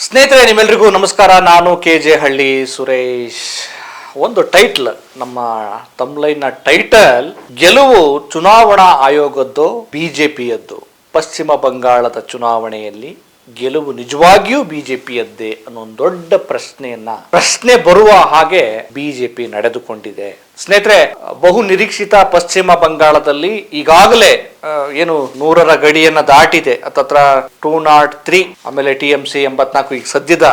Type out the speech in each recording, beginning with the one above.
ಸ್ನೇಹಿತರೆ, ನಿಮ್ಮೆಲ್ಲರಿಗೂ ನಮಸ್ಕಾರ. ನಾನು KJ ಹಳ್ಳಿ ಸುರೇಶ್. ಒಂದು ಟೈಟ್ಲ್, ನಮ್ಮ ತಮ್ಲೈನ್ನ ಟೈಟಲ್, ಗೆಲುವು ಚುನಾವಣಾ ಆಯೋಗದ್ದು ಬಿಜೆಪಿಯದ್ದು. ಪಶ್ಚಿಮ ಬಂಗಾಳದ ಚುನಾವಣೆಯಲ್ಲಿ ಗೆಲುವು ನಿಜವಾಗಿಯೂ ಬಿಜೆಪಿಯದ್ದೇ ಅನ್ನೋ ಒಂದು ದೊಡ್ಡ ಪ್ರಶ್ನೆ ಬರುವ ಹಾಗೆ ಬಿಜೆಪಿ ನಡೆದುಕೊಂಡಿದೆ. ಸ್ನೇಹಿತರೆ, ಬಹು ನಿರೀಕ್ಷಿತ ಪಶ್ಚಿಮ ಬಂಗಾಳದಲ್ಲಿ ಈಗಾಗಲೇ ಏನು 100ರ ಗಡಿಯನ್ನ ದಾಟಿದೆ, ಹತ್ತತ್ರ 203. ಆಮೇಲೆ TMC 84. ಈಗ ಸದ್ಯದ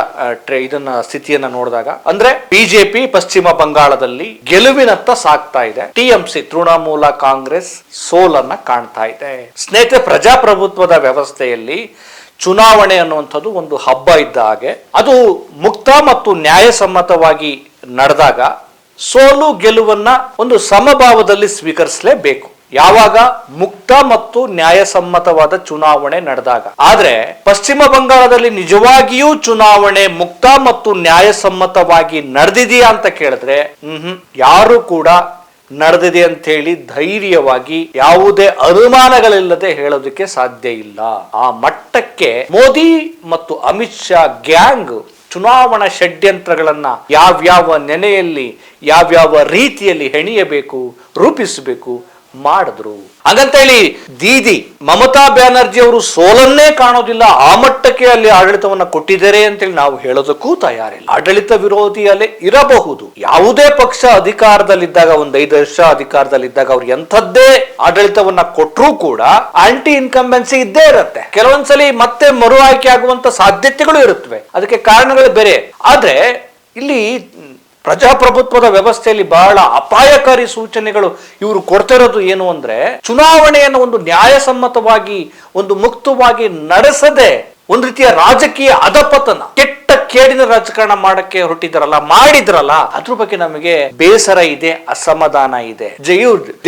ಇದನ್ನ ಸ್ಥಿತಿಯನ್ನ ನೋಡಿದಾಗ ಅಂದ್ರೆ ಬಿಜೆಪಿ ಪಶ್ಚಿಮ ಬಂಗಾಳದಲ್ಲಿ ಗೆಲುವಿನತ್ತ ಸಾಗ್ತಾ ಇದೆ. TMC ತೃಣಮೂಲ ಕಾಂಗ್ರೆಸ್ ಸೋಲನ್ನ ಕಾಣ್ತಾ ಇದೆ. ಸ್ನೇಹಿತರೆ, ಪ್ರಜಾಪ್ರಭುತ್ವದ ವ್ಯವಸ್ಥೆಯಲ್ಲಿ ಚುನಾವಣೆ ಅನ್ನುವಂಥದ್ದು ಒಂದು ಹಬ್ಬ ಇದ್ದ ಹಾಗೆ, ಅದು ಮುಕ್ತ ಮತ್ತು ನ್ಯಾಯಸಮ್ಮತವಾಗಿ ನಡೆದಾಗ ಸೋಲು ಗೆಲುವನ್ನ ಒಂದು ಸಮಭಾವದಲ್ಲಿ ಸ್ವೀಕರಿಸಲೇಬೇಕು. ಯಾವಾಗ? ಮುಕ್ತ ಮತ್ತು ನ್ಯಾಯಸಮ್ಮತವಾದ ಚುನಾವಣೆ ನಡೆದಾಗ. ಆದ್ರೆ ಪಶ್ಚಿಮ ಬಂಗಾಳದಲ್ಲಿ ನಿಜವಾಗಿಯೂ ಚುನಾವಣೆ ಮುಕ್ತ ಮತ್ತು ನ್ಯಾಯಸಮ್ಮತವಾಗಿ ನಡೆದಿದೆಯಾ ಅಂತ ಕೇಳಿದ್ರೆ ಯಾರು ಕೂಡ ನಡೆದಿದೆ ಅಂತ ಹೇಳಿ ಧೈರ್ಯವಾಗಿ ಯಾವುದೇ ಅನುಮಾನಗಳಿಲ್ಲದೆ ಹೇಳೋದಕ್ಕೆ ಸಾಧ್ಯ ಇಲ್ಲ. ಆ ಮಟ್ಟಕ್ಕೆ ಮೋದಿ ಮತ್ತು ಅಮಿತ್ ಶಾ ಗ್ಯಾಂಗ್ ಚುನಾವಣಾ ಷಡ್ಯಂತ್ರಗಳನ್ನ ಯಾವ್ಯಾವ ನೆನೆಯಲ್ಲಿ ಯಾವ್ಯಾವ ರೀತಿಯಲ್ಲಿ ಹೆಣಿಯಬೇಕು, ರೂಪಿಸಬೇಕು ಮಾಡಿದ್ರು. ಹಾಗಂತೇಳಿ ದೀದಿ ಮಮತಾ ಬ್ಯಾನರ್ಜಿ ಅವರು ಸೋಲನ್ನೇ ಕಾಣೋದಿಲ್ಲ, ಆ ಮಟ್ಟಕ್ಕೆ ಅಲ್ಲಿ ಆಡಳಿತವನ್ನ ಕೊಟ್ಟಿದ್ದಾರೆ ಅಂತೇಳಿ ನಾವು ಹೇಳೋದಕ್ಕೂ ತಯಾರಿಲ್ಲ. ಆಡಳಿತ ವಿರೋಧಿ ಅಲ್ಲೇ ಇರಬಹುದು. ಯಾವುದೇ ಪಕ್ಷ ಅಧಿಕಾರದಲ್ಲಿದ್ದಾಗ, ಒಂದು 5 ವರ್ಷ ಅಧಿಕಾರದಲ್ಲಿದ್ದಾಗ ಅವ್ರು ಎಂಥದ್ದೇ ಆಡಳಿತವನ್ನ ಕೊಟ್ಟರೂ ಕೂಡ ಆಂಟಿ ಇನ್ಕಂಬೆನ್ಸಿ ಇದ್ದೇ ಇರುತ್ತೆ. ಕೆಲವೊಂದ್ಸಲಿ ಮತ್ತೆ ಮರು ಆಯ್ಕೆ ಆಗುವಂತ ಸಾಧ್ಯತೆಗಳು ಇರುತ್ತವೆ. ಅದಕ್ಕೆ ಕಾರಣಗಳು ಬೇರೆ. ಆದ್ರೆ ಇಲ್ಲಿ ಪ್ರಜಾಪ್ರಭುತ್ವದ ವ್ಯವಸ್ಥೆಯಲ್ಲಿ ಬಹಳ ಅಪಾಯಕಾರಿ ಸೂಚನೆಗಳು ಇವರು ಕೊಡ್ತಿರೋದು ಏನು ಅಂದ್ರೆ, ಚುನಾವಣೆಯನ್ನು ಒಂದು ನ್ಯಾಯಸಮ್ಮತವಾಗಿ, ಒಂದು ಮುಕ್ತವಾಗಿ ನಡೆಸದೆ ಒಂದು ರೀತಿಯ ರಾಜಕೀಯ ಅಧಪತನ, ಕೆಟ್ಟ ಕೇಡಿನ ರಾಜಕಾರಣ ಮಾಡಕ್ಕೆ ಮಾಡಿದ್ರಲ್ಲ, ಅದ್ರ ಬಗ್ಗೆ ನಮಗೆ ಬೇಸರ ಇದೆ, ಅಸಮಾಧಾನ ಇದೆ.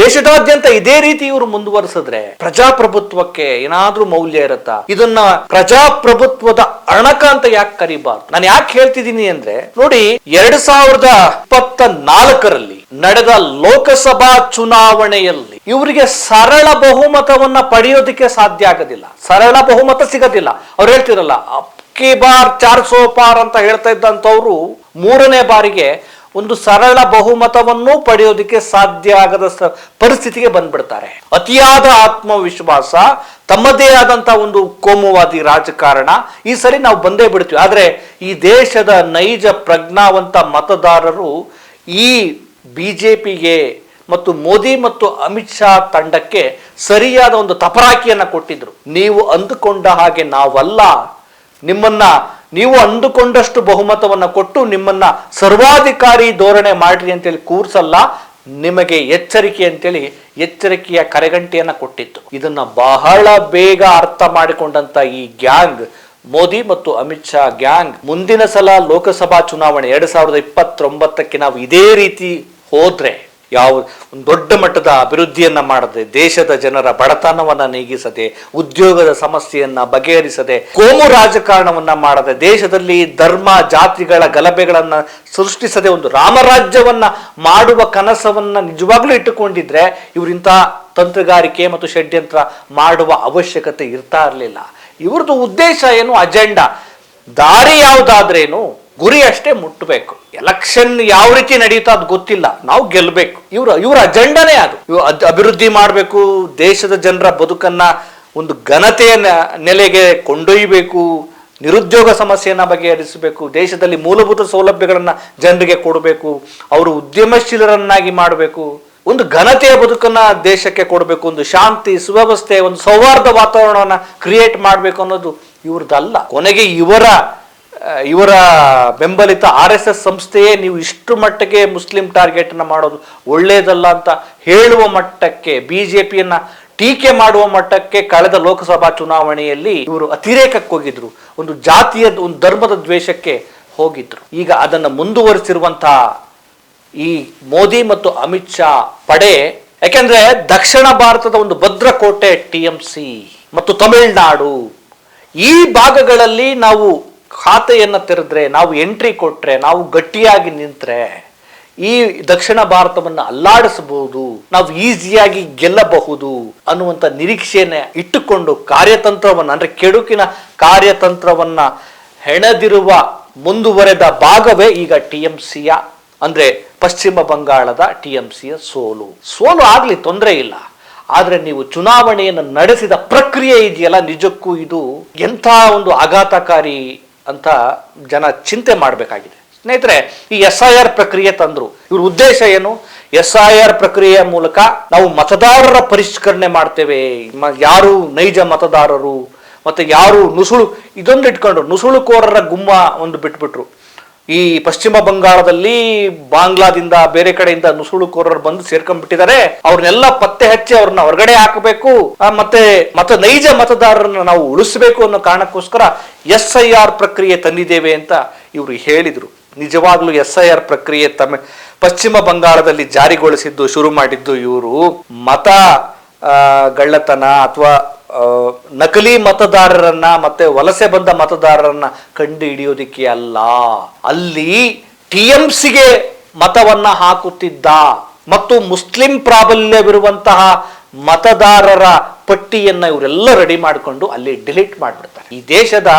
ದೇಶದಾದ್ಯಂತ ಇದೇ ರೀತಿ ಇವರು ಮುಂದುವರಿಸಿದ್ರೆ ಪ್ರಜಾಪ್ರಭುತ್ವಕ್ಕೆ ಏನಾದ್ರೂ ಮೌಲ್ಯ ಇರುತ್ತಾ? ಇದನ್ನ ಪ್ರಜಾಪ್ರಭುತ್ವದ ಅಣಕ ಅಂತ ಯಾಕೆ ಕರಿಬಾರ್ದು? ನಾನು ಯಾಕೆ ಹೇಳ್ತಿದ್ದೀನಿ ಅಂದ್ರೆ, ನೋಡಿ, 2024ರಲ್ಲಿ ನಡೆದ ಲೋಕಸಭಾ ಚುನಾವಣೆಯಲ್ಲಿ ಇವರಿಗೆ ಸರಳ ಬಹುಮತವನ್ನ ಪಡೆಯೋದಕ್ಕೆ ಸಾಧ್ಯ ಆಗೋದಿಲ್ಲ. ಸರಳ ಬಹುಮತ ಸಿಗೋದಿಲ್ಲ. ಅವ್ರು ಹೇಳ್ತಿರಲ್ಲ, ಅಬ್ಕಿ ಬಾರ್ 400 ಪಾರ್ ಅಂತ ಹೇಳ್ತಾ ಇದ್ದಂಥವ್ರು 3ನೇ ಬಾರಿಗೆ ಒಂದು ಸರಳ ಬಹುಮತವನ್ನು ಪಡೆಯೋದಕ್ಕೆ ಸಾಧ್ಯ ಆಗದ ಪರಿಸ್ಥಿತಿಗೆ ಬಂದ್ಬಿಡ್ತಾರೆ. ಅತಿಯಾದ ಆತ್ಮವಿಶ್ವಾಸ, ತಮ್ಮದೇ ಆದಂತಹ ಒಂದು ಕೋಮುವಾದಿ ರಾಜಕಾರಣ, ಈ ಸರಿ ನಾವು ಬಂದೇ ಬಿಡ್ತೀವಿ. ಆದ್ರೆ ಈ ದೇಶದ ನೈಜ ಪ್ರಜ್ಞಾವಂತ ಮತದಾರರು ಈ ಬಿಜೆಪಿಗೆ ಮತ್ತು ಮೋದಿ ಮತ್ತು ಅಮಿತ್ ಶಾ ತಂಡಕ್ಕೆ ಸರಿಯಾದ ಒಂದು ತಪರಾಕಿಯನ್ನ ಕೊಟ್ಟಿದ್ರು. ನೀವು ಅಂದುಕೊಂಡ ಹಾಗೆ ನಾವಲ್ಲ, ನೀವು ಅಂದುಕೊಂಡಷ್ಟು ಬಹುಮತವನ್ನ ಕೊಟ್ಟು ನಿಮ್ಮನ್ನ ಸರ್ವಾಧಿಕಾರಿ ಧೋರಣೆ ಮಾಡ್ರಿ ಅಂತೇಳಿ ಕೂರ್ಸಲ್ಲ, ನಿಮಗೆ ಎಚ್ಚರಿಕೆ ಅಂತೇಳಿ ಎಚ್ಚರಿಕೆಯ ಕರೆಗಂಟೆಯನ್ನ ಕೊಟ್ಟಿತ್ತು. ಇದನ್ನ ಬಹಳ ಬೇಗ ಅರ್ಥ ಮಾಡಿಕೊಂಡಂತ ಈ ಗ್ಯಾಂಗ್, ಮೋದಿ ಮತ್ತು ಅಮಿತ್ ಶಾ ಗ್ಯಾಂಗ್, ಮುಂದಿನ ಸಲ ಲೋಕಸಭಾ ಚುನಾವಣೆ 2029ಕ್ಕೆ ನಾವು ಇದೇ ರೀತಿ ಹೋದ್ರೆ, ಒಂದು ದೊಡ್ಡ ಮಟ್ಟದ ಅಭಿವೃದ್ಧಿಯನ್ನ ಮಾಡದೆ, ದೇಶದ ಜನರ ಬಡತನವನ್ನ ನೀಗಿಸದೆ, ಉದ್ಯೋಗದ ಸಮಸ್ಯೆಯನ್ನ ಬಗೆಹರಿಸದೆ, ಕೋಮು ರಾಜಕಾರಣವನ್ನ ಮಾಡದೆ, ದೇಶದಲ್ಲಿ ಧರ್ಮ ಜಾತಿಗಳ ಗಲಭೆಗಳನ್ನ ಸೃಷ್ಟಿಸದೆ ಒಂದು ರಾಮರಾಜ್ಯವನ್ನ ಮಾಡುವ ಕನಸವನ್ನ ನಿಜವಾಗ್ಲೂ ಇಟ್ಟುಕೊಂಡಿದ್ರೆ ಇವರಿಂತ ತಂತ್ರಗಾರಿಕೆ ಮತ್ತು ಷಡ್ಯಂತ್ರ ಮಾಡುವ ಅವಶ್ಯಕತೆ ಇರ್ತಾ ಇರಲಿಲ್ಲ. ಇವ್ರದ್ದು ಉದ್ದೇಶ ಏನು? ಅಜೆಂಡಾ. ದಾರಿ ಯಾವುದಾದ್ರೇನು, ಗುರಿ ಅಷ್ಟೇ ಮುಟ್ಟಬೇಕು. ಎಲೆಕ್ಷನ್ ಯಾವ ರೀತಿ ನಡೆಯುತ್ತೋ ಅದು ಗೊತ್ತಿಲ್ಲ, ನಾವು ಗೆಲ್ಲಬೇಕು. ಇವ್ರ ಅಜೆಂಡಾನೇ ಅದು. ಅಭಿವೃದ್ಧಿ ಮಾಡಬೇಕು, ದೇಶದ ಜನರ ಬದುಕನ್ನ ಒಂದು ಘನತೆಯ ನೆಲೆಗೆ ಕೊಂಡೊಯ್ಯಬೇಕು, ನಿರುದ್ಯೋಗ ಸಮಸ್ಯೆಯನ್ನ ಬಗೆಹರಿಸಬೇಕು, ದೇಶದಲ್ಲಿ ಮೂಲಭೂತ ಸೌಲಭ್ಯಗಳನ್ನ ಜನರಿಗೆ ಕೊಡಬೇಕು, ಅವರು ಉದ್ಯಮಶೀಲರನ್ನಾಗಿ ಮಾಡಬೇಕು, ಒಂದು ಘನತೆಯ ಬದುಕನ್ನ ದೇಶಕ್ಕೆ ಕೊಡಬೇಕು, ಒಂದು ಶಾಂತಿ ಸುವ್ಯವಸ್ಥೆ, ಒಂದು ಸೌಹಾರ್ದ ವಾತಾವರಣವನ್ನ ಕ್ರಿಯೇಟ್ ಮಾಡಬೇಕು ಅನ್ನೋದು ಇವ್ರದ್ದಲ್ಲ. ಕೊನೆಗೆ ಇವರ ಬೆಂಬಲಿತ RSS ಸಂಸ್ಥೆಯೇ ನೀವು ಇಷ್ಟು ಮಟ್ಟಕ್ಕೆ ಮುಸ್ಲಿಂ ಟಾರ್ಗೆಟ್ ಅನ್ನ ಮಾಡೋದು ಒಳ್ಳೇದಲ್ಲ ಅಂತ ಹೇಳುವ ಮಟ್ಟಕ್ಕೆ, ಬಿಜೆಪಿಯನ್ನ ಟೀಕೆ ಮಾಡುವ ಮಟ್ಟಕ್ಕೆ ಕಳೆದ ಲೋಕಸಭಾ ಚುನಾವಣೆಯಲ್ಲಿ ಇವರು ಅತಿರೇಕಕ್ಕೆ ಹೋಗಿದ್ರು. ಒಂದು ಜಾತಿಯ, ಒಂದು ಧರ್ಮದ ದ್ವೇಷಕ್ಕೆ ಹೋಗಿದ್ರು. ಈಗ ಅದನ್ನು ಮುಂದುವರಿಸಿರುವಂತಹ ಈ ಮೋದಿ ಮತ್ತು ಅಮಿತ್ ಶಾ ಪಡೆ, ಯಾಕೆಂದ್ರೆ ದಕ್ಷಿಣ ಭಾರತದ ಒಂದು ಭದ್ರಕೋಟೆ TMC ಮತ್ತು ತಮಿಳುನಾಡು, ಈ ಭಾಗಗಳಲ್ಲಿ ನಾವು ಖಾತೆಯನ್ನ ತೆರೆದ್ರೆ, ನಾವು ಎಂಟ್ರಿ ಕೊಟ್ರೆ, ನಾವು ಗಟ್ಟಿಯಾಗಿ ನಿಂತ್ರೆ ಈ ದಕ್ಷಿಣ ಭಾರತವನ್ನು ಅಲ್ಲಾಡಿಸಬಹುದು, ನಾವು ಈಸಿಯಾಗಿ ಗೆಲ್ಲಬಹುದು ಅನ್ನುವಂಥ ನಿರೀಕ್ಷೆಯನ್ನ ಇಟ್ಟುಕೊಂಡು ಕಾರ್ಯತಂತ್ರವನ್ನ, ಅಂದ್ರೆ ಕೆಡುಕಿನ ಕಾರ್ಯತಂತ್ರವನ್ನ ಹೆಣದಿರುವ ಮುಂದುವರೆದ ಭಾಗವೇ ಈಗ ಟಿಎಂಸಿಯ ಅಂದ್ರೆ ಪಶ್ಚಿಮ ಬಂಗಾಳದ ಟಿಎಂಸಿಯ ಸೋಲು ಆಗ್ಲಿ, ತೊಂದರೆ ಇಲ್ಲ. ಆದ್ರೆ ನೀವು ಚುನಾವಣೆಯನ್ನು ನಡೆಸಿದ ಪ್ರಕ್ರಿಯೆ ಇದೆಯಲ್ಲ, ನಿಜಕ್ಕೂ ಇದು ಎಂಥ ಒಂದು ಆಘಾತಕಾರಿ ಅಂತ ಜನ ಚಿಂತೆ ಮಾಡಬೇಕಾಗಿದೆ. ಸ್ನೇಹಿತರೆ, ಈ SIR ಪ್ರಕ್ರಿಯೆ ತಂದ್ರು, ಇವ್ರ ಉದ್ದೇಶ ಏನು? SIR ಪ್ರಕ್ರಿಯೆಯ ಮೂಲಕ ನಾವು ಮತದಾರರ ಪರಿಷ್ಕರಣೆ ಮಾಡ್ತೇವೆ, ಯಾರು ನೈಜ ಮತದಾರರು ಮತ್ತೆ ಯಾರು ಇದೊಂದು ಇಟ್ಕೊಂಡ್ರು, ನುಸುಳುಕೋರರ ಗುಮ್ಮ ಒಂದು ಬಿಟ್ಬಿಟ್ರು. ಈ ಪಶ್ಚಿಮ ಬಂಗಾಳದಲ್ಲಿ ಬಾಂಗ್ಲಾದಿಂದ ಬೇರೆ ಕಡೆಯಿಂದ ನುಸುಳುಕೋರರು ಬಂದು ಸೇರ್ಕೊಂಡ್ಬಿಟ್ಟಿದ್ದಾರೆ, ಅವ್ರನ್ನೆಲ್ಲ ಪತ್ತೆ ಹಚ್ಚಿ ಅವ್ರನ್ನ ಹೊರಗಡೆ ಹಾಕಬೇಕು, ಮತ್ತೆ ನೈಜ ಮತದಾರರನ್ನ ನಾವು ಉಳಿಸಬೇಕು ಅನ್ನೋ ಕಾರಣಕ್ಕೋಸ್ಕರ SIR ಪ್ರಕ್ರಿಯೆ ತಂದಿದ್ದೇವೆ ಅಂತ ಇವರು ಹೇಳಿದ್ರು. ನಿಜವಾಗ್ಲೂ SIR ಪ್ರಕ್ರಿಯೆ ಪಶ್ಚಿಮ ಬಂಗಾಳದಲ್ಲಿ ಜಾರಿಗೊಳಿಸಿದ್ದು, ಶುರು ಮಾಡಿದ್ದು ಇವರು ಮತ ಗಳ್ಳತನ ಅಥವಾ ನಕಲಿ ಮತದಾರರನ್ನ ಮತ್ತೆ ವಲಸೆ ಬಂದ ಮತದಾರರನ್ನ ಕಂಡು ಹಿಡಿಯೋದಿಕ್ಕೆ ಅಲ್ಲ, ಅಲ್ಲಿ ಟಿಎಂಸಿಗೆ ಮತವನ್ನ ಹಾಕುತ್ತಿದ್ದ ಮತ್ತು ಮುಸ್ಲಿಂ ಪ್ರಾಬಲ್ಯವಿರುವಂತಹ ಮತದಾರರ ಪಟ್ಟಿಯನ್ನ ಇವರೆಲ್ಲ ರೆಡಿ ಮಾಡಿಕೊಂಡು ಅಲ್ಲಿ ಡಿಲೀಟ್ ಮಾಡ್ಬಿಡ್ತಾರೆ. ಈ ದೇಶದ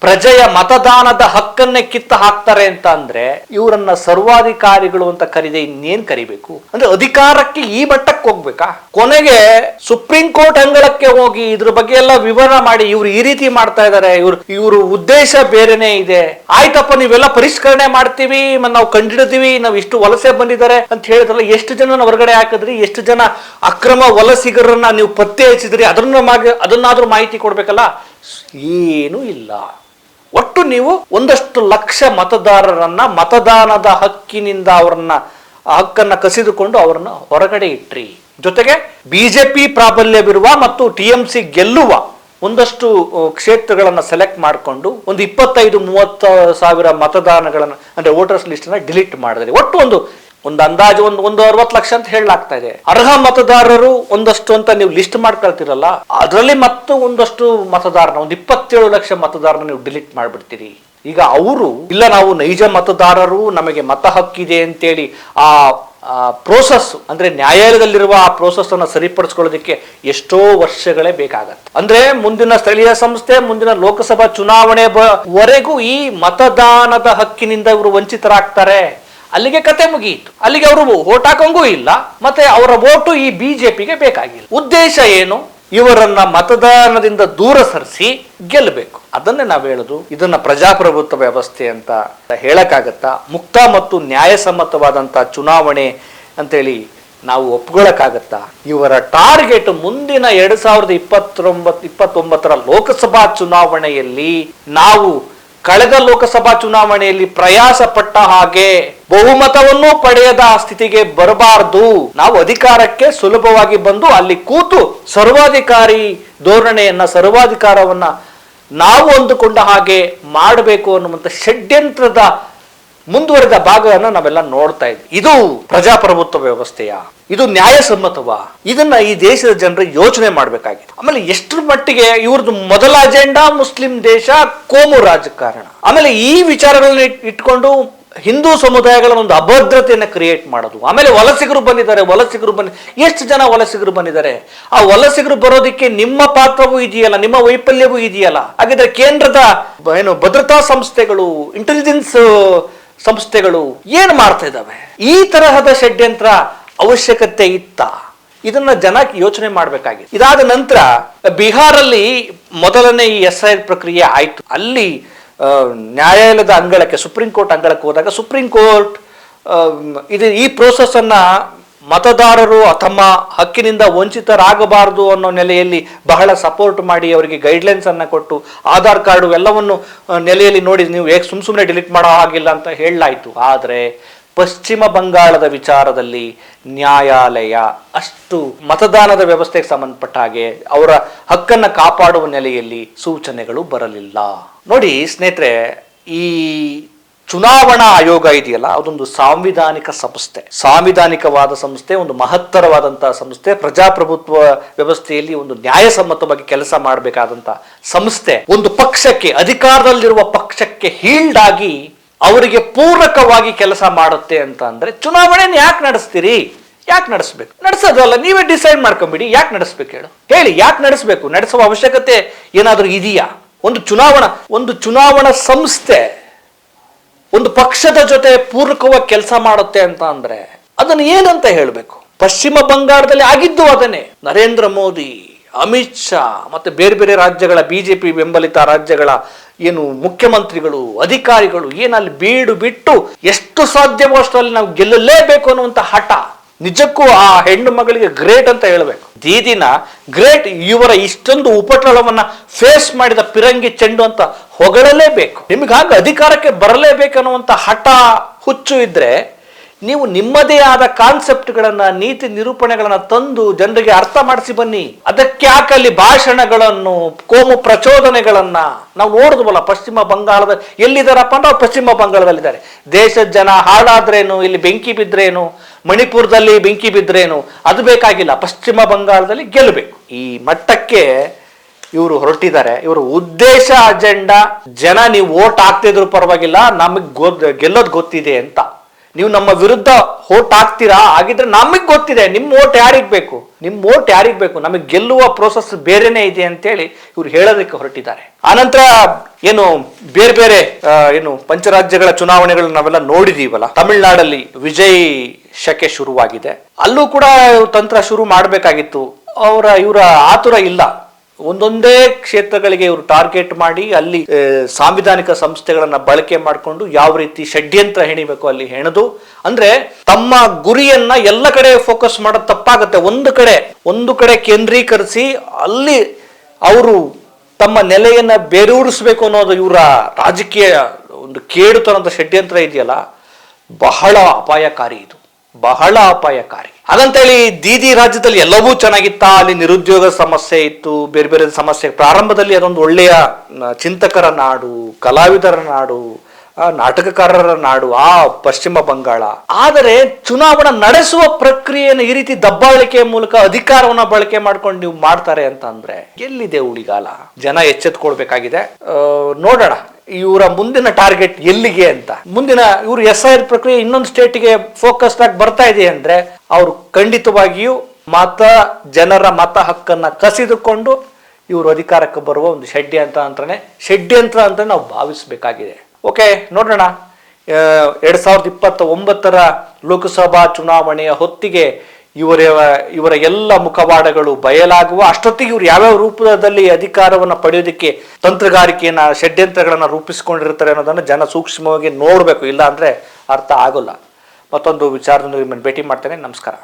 ಪ್ರಜೆಯ ಮತದಾನದ ಹಕ್ಕನ್ನೇ ಕಿತ್ತ ಹಾಕ್ತಾರೆ ಅಂತ ಅಂದ್ರೆ ಇವರನ್ನ ಸರ್ವಾಧಿಕಾರಿಗಳು ಅಂತ ಕರೀದೆ ಇನ್ನೇನ್ ಕರಿಬೇಕು? ಅಂದ್ರೆ ಅಧಿಕಾರಕ್ಕೆ ಈ ಮಟ್ಟಕ್ಕೆ ಹೋಗ್ಬೇಕಾ? ಕೊನೆಗೆ ಸುಪ್ರೀಂ ಕೋರ್ಟ್ ಅಂಗಳಕ್ಕೆ ಹೋಗಿ ಇದ್ರ ಬಗ್ಗೆ ಎಲ್ಲ ವಿವರ ಮಾಡಿ ಇವ್ರು ಈ ರೀತಿ ಮಾಡ್ತಾ ಇದ್ದಾರೆ, ಇವ್ರ ಉದ್ದೇಶ ಬೇರೆನೇ ಇದೆ. ಆಯ್ತಪ್ಪ, ನೀವೆಲ್ಲ ಪರಿಷ್ಕರಣೆ ಮಾಡ್ತೀವಿ, ನಾವು ಕಂಡಿಡ್ತೀವಿ, ನಾವು ಇಷ್ಟು ವಲಸೆ ಬಂದಿದ್ದಾರೆ ಅಂತ ಹೇಳಿದ್ರಲ್ಲ, ಎಷ್ಟು ಜನ ಹೊರಗಡೆ ಹಾಕಿದ್ರಿ, ಎಷ್ಟು ಜನ ಅಕ್ರಮ ವಲಸಿಗರನ್ನ ನೀವು ಪತ್ತೆ ಹಚ್ಚಿದ್ರಿ, ಅದನ್ನಾದ್ರೂ ಮಾಹಿತಿ ಕೊಡ್ಬೇಕಲ್ಲ. ಏನೂ ಇಲ್ಲ. ಒಟ್ಟು ನೀವು ಒಂದಷ್ಟು ಲಕ್ಷ ಮತದಾರರನ್ನ ಮತದಾನದ ಹಕ್ಕಿನಿಂದ ಹಕ್ಕನ್ನ ಕಸಿದುಕೊಂಡು ಅವರನ್ನ ಹೊರಗಡೆ ಇಟ್ರಿ. ಜೊತೆಗೆ ಬಿಜೆಪಿ ಪ್ರಾಬಲ್ಯವಿರುವ ಮತ್ತು ಟಿಎಂಸಿ ಗೆಲ್ಲುವ ಒಂದಷ್ಟು ಕ್ಷೇತ್ರಗಳನ್ನ ಸೆಲೆಕ್ಟ್ ಮಾಡಿಕೊಂಡು ಒಂದು 25-30 ಸಾವಿರ ಮತದಾನಗಳನ್ನ ಅಂದ್ರೆ ವೋಟರ್ಸ್ ಲಿಸ್ಟ್ ನ ಡಿಲೀಟ್ ಮಾಡಿದ್ರಿ. ಒಟ್ಟು ಒಂದು ಅಂದಾಜು ಒಂದು 60 ಲಕ್ಷ ಅಂತ ಹೇಳಲಾಗ್ತಾ ಇದೆ. ಅರ್ಹ ಮತದಾರರು ಒಂದಷ್ಟು ಅಂತ ನೀವು ಲಿಸ್ಟ್ ಮಾಡ್ಕೊಳ್ತಿರಲ್ಲ, ಅದರಲ್ಲಿ ಮತ್ತು ಒಂದಷ್ಟು ಮತದಾರನ ಒಂದು 27 ಲಕ್ಷ ಮತದಾರನ ನೀವು ಡಿಲೀಟ್ ಮಾಡ್ಬಿಡ್ತೀರಿ. ಈಗ ಅವರು ಇಲ್ಲ, ನಾವು ನೈಜ ಮತದಾರರು, ನಮಗೆ ಮತ ಹಕ್ಕಿದೆ ಅಂತೇಳಿ ಆ ಪ್ರೋಸೆಸ್ ಅಂದ್ರೆ ನ್ಯಾಯಾಲಯದಲ್ಲಿರುವ ಆ ಪ್ರೋಸೆಸ್ ಅನ್ನ ಸರಿಪಡಿಸ್ಕೊಳ್ಳೋದಕ್ಕೆ ಎಷ್ಟೋ ವರ್ಷಗಳೇ ಬೇಕಾಗತ್ತೆ. ಅಂದ್ರೆ ಮುಂದಿನ ಸ್ಥಳೀಯ ಸಂಸ್ಥೆ, ಮುಂದಿನ ಲೋಕಸಭಾ ಚುನಾವಣೆವರೆಗೂ ಈ ಮತದಾನದ ಹಕ್ಕಿನಿಂದ ಇವರು ವಂಚಿತರಾಗ್ತಾರೆ. ಅಲ್ಲಿಗೆ ಕತೆ ಮುಗಿಯಿತು. ಅಲ್ಲಿಗೆ ಅವರು ವೋಟ್ ಹಾಕಂಗೂ ಇಲ್ಲ, ಮತ್ತೆ ಅವರ ವೋಟು ಈ ಬಿಜೆಪಿಗೆ ಬೇಕಾಗಿಲ್ಲ. ಉದ್ದೇಶ ಏನು? ಇವರನ್ನ ಮತದಾನದಿಂದ ದೂರ ಸರಿಸಿ ಗೆಲ್ಲಬೇಕು. ಅದನ್ನೇ ನಾವು ಹೇಳುದು, ಇದನ್ನ ಪ್ರಜಾಪ್ರಭುತ್ವ ವ್ಯವಸ್ಥೆ ಅಂತ ಹೇಳಕ್ಕಾಗತ್ತಾ? ಮುಕ್ತ ಮತ್ತು ನ್ಯಾಯಸಮ್ಮತವಾದಂತ ಚುನಾವಣೆ ಅಂತೇಳಿ ನಾವು ಒಪ್ಕೊಳ್ಳಕ್ಕಾಗತ್ತಾ? ಇವರ ಟಾರ್ಗೆಟ್ ಮುಂದಿನ 2029 ಲೋಕಸಭಾ ಚುನಾವಣೆಯಲ್ಲಿ ನಾವು ಕಳೆದ ಲೋಕಸಭಾ ಚುನಾವಣೆಯಲ್ಲಿ ಪ್ರಯಾಸ ಪಟ್ಟ ಹಾಗೆ ಬಹುಮತವನ್ನು ಪಡೆಯದ ಸ್ಥಿತಿಗೆ ಬರಬಾರದು. ನಾವು ಅಧಿಕಾರಕ್ಕೆ ಸುಲಭವಾಗಿ ಬಂದು ಅಲ್ಲಿ ಕೂತು ಸರ್ವಾಧಿಕಾರಿ ಧೋರಣೆಯನ್ನ, ಸರ್ವಾಧಿಕಾರವನ್ನ ನಾವು ಅಂದುಕೊಂಡ ಹಾಗೆ ಮಾಡಬೇಕು ಅನ್ನುವಂಥ ಷಡ್ಯಂತ್ರದ ಮುಂದುವರೆದ ಭಾಗವನ್ನು ನಾವೆಲ್ಲ ನೋಡ್ತಾ ಇದ್ವಿ. ಇದು ಪ್ರಜಾಪ್ರಭುತ್ವ ವ್ಯವಸ್ಥೆಯ, ಇದು ನ್ಯಾಯಸಮ್ಮತವಾ? ಇದನ್ನ ಈ ದೇಶದ ಜನರು ಯೋಚನೆ ಮಾಡಬೇಕಾಗಿದೆ. ಆಮೇಲೆ ಎಷ್ಟರ ಮಟ್ಟಿಗೆ ಇವ್ರದ್ದು ಮೊದಲ ಅಜೆಂಡಾ ಮುಸ್ಲಿಂ ದೇಶ, ಕೋಮು ರಾಜಕಾರಣ. ಆಮೇಲೆ ಈ ವಿಚಾರಗಳನ್ನ ಇಟ್ಕೊಂಡು ಹಿಂದೂ ಸಮುದಾಯಗಳ ಒಂದು ಅಭದ್ರತೆಯನ್ನು ಕ್ರಿಯೇಟ್ ಮಾಡೋದು. ಆಮೇಲೆ ವಲಸಿಗರು ಬಂದಿದ್ದಾರೆ, ಎಷ್ಟು ಜನ ವಲಸಿಗರು ಬಂದಿದ್ದಾರೆ? ಆ ವಲಸಿಗರು ಬರೋದಕ್ಕೆ ನಿಮ್ಮ ಪಾತ್ರವೂ ಇದೆಯಲ್ಲ, ನಿಮ್ಮ ವೈಫಲ್ಯವೂ ಇದೆಯಲ್ಲ. ಹಾಗಿದ್ರೆ ಕೇಂದ್ರದ ಭದ್ರತಾ ಸಂಸ್ಥೆಗಳು, ಇಂಟೆಲಿಜೆನ್ಸ್ ಸಂಸ್ಥೆಗಳು ಏನು ಮಾಡ್ತಾ ಇದ್ದಾವೆ? ಈ ತರಹದ ಷಡ್ಯಂತ್ರ ಅವಶ್ಯಕತೆ ಇತ್ತ? ಇದನ್ನ ಜನ ಯೋಚನೆ ಮಾಡಬೇಕಾಗಿದೆ. ಇದಾದ ನಂತರ ಬಿಹಾರಲ್ಲಿ ಮೊದಲನೇ ಈ SIR ಪ್ರಕ್ರಿಯೆ ಆಯ್ತು. ಅಲ್ಲಿ ನ್ಯಾಯಾಲಯದ ಅಂಗಳಕ್ಕೆ, ಸುಪ್ರೀಂ ಕೋರ್ಟ್ ಅಂಗಳಕ್ಕೆ ಹೋದಾಗ ಸುಪ್ರೀಂ ಕೋರ್ಟ್ ಈ ಪ್ರೋಸೆಸ್ ಅನ್ನ ಮತದಾರರು ತಮ್ಮ ಹಕ್ಕಿನಿಂದ ವಂಚಿತರಾಗಬಾರದು ಅನ್ನೋ ನೆಲೆಯಲ್ಲಿ ಬಹಳ ಸಪೋರ್ಟ್ ಮಾಡಿ ಅವರಿಗೆ ಗೈಡ್ಲೈನ್ಸ್ ಅನ್ನ ಕೊಟ್ಟು ಆಧಾರ್ ಕಾರ್ಡು ಎಲ್ಲವನ್ನು ನೆಲೆಯಲ್ಲಿ ನೋಡಿ ನೀವು ಹೇಗೆ ಸುಮ್ಮನೆ ಡಿಲೀಟ್ ಮಾಡೋ ಹಾಗಿಲ್ಲ ಅಂತ ಹೇಳಲಾಯಿತು. ಆದರೆ ಪಶ್ಚಿಮ ಬಂಗಾಳದ ವಿಚಾರದಲ್ಲಿ ನ್ಯಾಯಾಲಯ ಅಷ್ಟು ಮತದಾನದ ವ್ಯವಸ್ಥೆಗೆ ಸಂಬಂಧಪಟ್ಟ ಹಾಗೆ ಅವರ ಹಕ್ಕನ್ನ ಕಾಪಾಡುವ ನೆಲೆಯಲ್ಲಿ ಸೂಚನೆಗಳು ಬರಲಿಲ್ಲ. ನೋಡಿ ಸ್ನೇಹಿತರೆ, ಈ ಚುನಾವಣಾ ಆಯೋಗ ಇದೆಯಲ್ಲ, ಅದೊಂದು ಸಾಂವಿಧಾನಿಕ ಸಂಸ್ಥೆ, ಸಾಂವಿಧಾನಿಕವಾದ ಸಂಸ್ಥೆ, ಒಂದು ಮಹತ್ತರವಾದಂತಹ ಸಂಸ್ಥೆ, ಪ್ರಜಾಪ್ರಭುತ್ವ ವ್ಯವಸ್ಥೆಯಲ್ಲಿ ಒಂದು ನ್ಯಾಯಸಮ್ಮತವಾಗಿ ಕೆಲಸ ಮಾಡಬೇಕಾದಂತಹ ಸಂಸ್ಥೆ. ಒಂದು ಪಕ್ಷಕ್ಕೆ, ಅಧಿಕಾರದಲ್ಲಿರುವ ಪಕ್ಷಕ್ಕೆ ಹೀಲ್ಡ್ ಆಗಿ ಅವರಿಗೆ ಪೂರಕವಾಗಿ ಕೆಲಸ ಮಾಡುತ್ತೆ ಅಂತ ಅಂದ್ರೆ ಚುನಾವಣೆ ಯಾಕೆ ನಡೆಸ್ತೀರಿ? ಯಾಕೆ ನಡೆಸಬೇಕು? ನಡೆಸೋದಲ್ಲ, ನೀವೇ ಡಿಸೈಡ್ ಮಾಡ್ಕೊಂಬಿಡಿ. ಯಾಕೆ ನಡೆಸ್ಬೇಕು ಹೇಳಿ, ಯಾಕೆ ನಡೆಸಬೇಕು? ನಡೆಸುವ ಅವಶ್ಯಕತೆ ಏನಾದರೂ ಇದೆಯಾ? ಒಂದು ಚುನಾವಣಾ ಸಂಸ್ಥೆ ಒಂದು ಪಕ್ಷದ ಜೊತೆ ಪೂರಕವಾಗಿ ಕೆಲಸ ಮಾಡುತ್ತೆ ಅಂತ ಅಂದ್ರೆ ಅದನ್ನು ಏನಂತ ಹೇಳಬೇಕು? ಪಶ್ಚಿಮ ಬಂಗಾಳದಲ್ಲಿ ಆಗಿದ್ದು ಅದನ್ನೇ. ನರೇಂದ್ರ ಮೋದಿ, ಅಮಿತ್ ಶಾ ಮತ್ತೆ ಬೇರೆ ಬೇರೆ ರಾಜ್ಯಗಳ ಬಿಜೆಪಿ ಬೆಂಬಲಿತ ರಾಜ್ಯಗಳ ಏನು ಮುಖ್ಯಮಂತ್ರಿಗಳು, ಅಧಿಕಾರಿಗಳು ಏನಲ್ಲಿ ಬೀಡು ಬಿಟ್ಟು ಎಷ್ಟು ಸಾಧ್ಯವೋ ಅಷ್ಟರಲ್ಲಿ ನಾವು ಗೆಲ್ಲಲೇಬೇಕು ಅನ್ನುವಂಥ ಹಠ. ನಿಜಕ್ಕೂ ಆ ಹೆಣ್ಣು ಮಗಳಿಗೆ ಗ್ರೇಟ್ ಅಂತ ಹೇಳಬೇಕು. ದೀದಿನ ಗ್ರೇಟ್. ಇವರ ಇಷ್ಟೊಂದು ಉಪಟಳವನ್ನ ಫೇಸ್ ಮಾಡಿದ ಪಿರಂಗಿ ಚೆಂಡು ಅಂತ ಹೊಗಳಲೇಬೇಕು. ನಿಮಗೆ ಹಾಗೆ ಅಧಿಕಾರಕ್ಕೆ ಬರಲೇಬೇಕನ್ನುವಂಥ ಹಠ ಹುಚ್ಚು ಇದ್ರೆ ನೀವು ನಿಮ್ಮದೇ ಆದ ಕಾನ್ಸೆಪ್ಟ್ಗಳನ್ನ, ನೀತಿ ನಿರೂಪಣೆಗಳನ್ನ ತಂದು ಜನರಿಗೆ ಅರ್ಥ ಮಾಡಿಸಿ ಬನ್ನಿ. ಅದಕ್ಕೆ ಯಾಕಲ್ಲಿ ಭಾಷಣಗಳನ್ನು, ಕೋಮು ಪ್ರಚೋದನೆಗಳನ್ನ ನಾವು ನೋಡಿದ್ವಲ್ಲ. ಪಶ್ಚಿಮ ಬಂಗಾಳದ ಎಲ್ಲಿದ್ದಾರಪ್ಪ ಅಂದ್ರೆ ಅವ್ರು ಪಶ್ಚಿಮ ಬಂಗಾಳದಲ್ಲಿದ್ದಾರೆ. ದೇಶದ ಜನ ಹಾಳಾದ್ರೇನು, ಇಲ್ಲಿ ಬೆಂಕಿ ಬಿದ್ರೇನು, ಮಣಿಪುರದಲ್ಲಿ ಬೆಂಕಿ ಬಿದ್ರೇನು, ಅದು ಬೇಕಾಗಿಲ್ಲ. ಪಶ್ಚಿಮ ಬಂಗಾಳದಲ್ಲಿ ಗೆಲ್ಲಬೇಕು. ಈ ಮಟ್ಟಕ್ಕೆ ಇವರು ಹೊರಟಿದ್ದಾರೆ. ಇವರ ಉದ್ದೇಶ, ಅಜೆಂಡಾ ಜನ ನೀವು ಓಟ್ ಹಾಕ್ತಿದ್ರು ಪರವಾಗಿಲ್ಲ, ನಮಗೆ ಗೆಲ್ಲೋದು ಗೊತ್ತಿದೆ ಅಂತ. ನೀವು ನಮ್ಮ ವಿರುದ್ಧ ಓಟ್ ಹಾಕ್ತೀರಾ, ಆಗಿದ್ರೆ ನಮಗೆ ಗೊತ್ತಿದೆ ನಿಮ್ಮ ಓಟ್ ಯಾರಿಗೆ ಬೇಕು, ನಿಮ್ಮ ಓಟ್ ಯಾರಿಗೆ ಬೇಕು, ನಮಗೆ ಗೆಲ್ಲುವ ಪ್ರೋಸೆಸ್ ಬೇರೆನೇ ಇದೆ ಅಂತೇಳಿ ಇವ್ರು ಹೇಳೋದಕ್ಕೆ ಹೊರಟಿದ್ದಾರೆ. ಆನಂತರ ಏನು ಬೇರೆ ಬೇರೆ ಏನು ಪಂಚರಾಜ್ಯಗಳ ಚುನಾವಣೆಗಳು ನಾವೆಲ್ಲ ನೋಡಿದೀವಲ್ಲ. ತಮಿಳುನಾಡಲ್ಲಿ ವಿಜಯ್ ಶಕೆ ಶುರುವಾಗಿದೆ. ಅಲ್ಲೂ ಕೂಡ ತಂತ್ರ ಶುರು ಮಾಡಬೇಕಾಗಿತ್ತು. ಇವರ ಆತುರ ಇಲ್ಲ. ಒಂದೊಂದೇ ಕ್ಷೇತ್ರಗಳಿಗೆ ಇವರು ಟಾರ್ಗೆಟ್ ಮಾಡಿ ಅಲ್ಲಿ ಸಾಂವಿಧಾನಿಕ ಸಂಸ್ಥೆಗಳನ್ನ ಬಳಕೆ ಮಾಡಿಕೊಂಡು ಯಾವ ರೀತಿ ಷಡ್ಯಂತ್ರ ಹೆಣಿಬೇಕು ಅಲ್ಲಿ ಹೆಣೆದು, ಅಂದ್ರೆ ತಮ್ಮ ಗುರಿಯನ್ನ ಎಲ್ಲ ಕಡೆ ಫೋಕಸ್ ಮಾಡೋದು ತಪ್ಪಾಗುತ್ತೆ. ಒಂದು ಕಡೆ ಕೇಂದ್ರೀಕರಿಸಿ ಅಲ್ಲಿ ಅವರು ತಮ್ಮ ನೆಲೆಯನ್ನ ಬೇರೂರಿಸಬೇಕು ಅನ್ನೋದು ಇವರ ರಾಜಕೀಯ ಒಂದು ಕೇಡುತನದ ಷಡ್ಯಂತ್ರ ಇದೆಯಲ್ಲ, ಬಹಳ ಅಪಾಯಕಾರಿ. ಇದು ಬಹಳ ಅಪಾಯಕಾರಿ. ಹಾಗಂತೇಳಿ ದೀದಿ ರಾಜ್ಯದಲ್ಲಿ ಎಲ್ಲವೂ ಚೆನ್ನಾಗಿತ್ತ, ಅಲ್ಲಿ ನಿರುದ್ಯೋಗ ಸಮಸ್ಯೆ ಇತ್ತು, ಬೇರೆ ಬೇರೆ ಸಮಸ್ಯೆ. ಪ್ರಾರಂಭದಲ್ಲಿ ಅದೊಂದು ಒಳ್ಳೆಯ ಚಿಂತಕರ ನಾಡು, ಕಲಾವಿದರ ನಾಡು, ನಾಟಕಕಾರರ ನಾಡು ಆ ಪಶ್ಚಿಮ ಬಂಗಾಳ. ಆದರೆ ಚುನಾವಣಾ ನಡೆಸುವ ಪ್ರಕ್ರಿಯೆಯನ್ನು ಈ ರೀತಿ ದಬ್ಬಾಳಿಕೆಯ ಮೂಲಕ ಅಧಿಕಾರವನ್ನ ಬಳಕೆ ಮಾಡ್ಕೊಂಡು ನೀವು ಮಾಡ್ತಾರೆ ಅಂತ ಅಂದ್ರೆ ಎಲ್ಲಿದೆ ಉಳಿಗಾಲ? ಜನ ಎಚ್ಚೆತ್ಕೊಳ್ಬೇಕಾಗಿದೆ. ನೋಡೋಣ ಇವರ ಮುಂದಿನ ಟಾರ್ಗೆಟ್ ಎಲ್ಲಿಗೆ ಅಂತ. ಮುಂದಿನ ಇವರು SIR ಪ್ರಕ್ರಿಯೆ ಇನ್ನೊಂದು ಸ್ಟೇಟ್ಗೆ ಫೋಕಸ್ಡ್ ಆಗಿ ಬರ್ತಾ ಇದೆ ಅಂದ್ರೆ ಅವರು ಖಂಡಿತವಾಗಿಯೂ ಜನರ ಮತ ಹಕ್ಕನ್ನ ಕಸಿದುಕೊಂಡು ಇವರು ಅಧಿಕಾರಕ್ಕೆ ಬರುವ ಒಂದು ಷಡ್ಯಂತ್ರ ಅಂತ ನಾವು ಭಾವಿಸಬೇಕಾಗಿದೆ. ಓಕೆ, ನೋಡೋಣ. 2029 ಲೋಕಸಭಾ ಚುನಾವಣೆಯ ಹೊತ್ತಿಗೆ ಇವರ ಎಲ್ಲ ಮುಖವಾಡಗಳು ಬಯಲಾಗುವ ಅಷ್ಟೊತ್ತಿಗೆ ಇವರು ಯಾವ್ಯಾವ ರೂಪದಲ್ಲಿ ಅಧಿಕಾರವನ್ನು ಪಡೆಯೋದಕ್ಕೆ ತಂತ್ರಗಾರಿಕೆಯನ್ನ, ಷಡ್ಯಂತ್ರಗಳನ್ನ ರೂಪಿಸಿಕೊಂಡಿರ್ತಾರೆ ಅನ್ನೋದನ್ನು ಜನ ಸೂಕ್ಷ್ಮವಾಗಿ ನೋಡಬೇಕು. ಇಲ್ಲ ಅಂದ್ರೆ ಅರ್ಥ ಆಗೋಲ್ಲ. ಮತ್ತೊಂದು ವಿಚಾರದಲ್ಲಿ ನಿಮ್ಮನ್ನು ಭೇಟಿ ಮಾಡ್ತೇನೆ. ನಮಸ್ಕಾರ.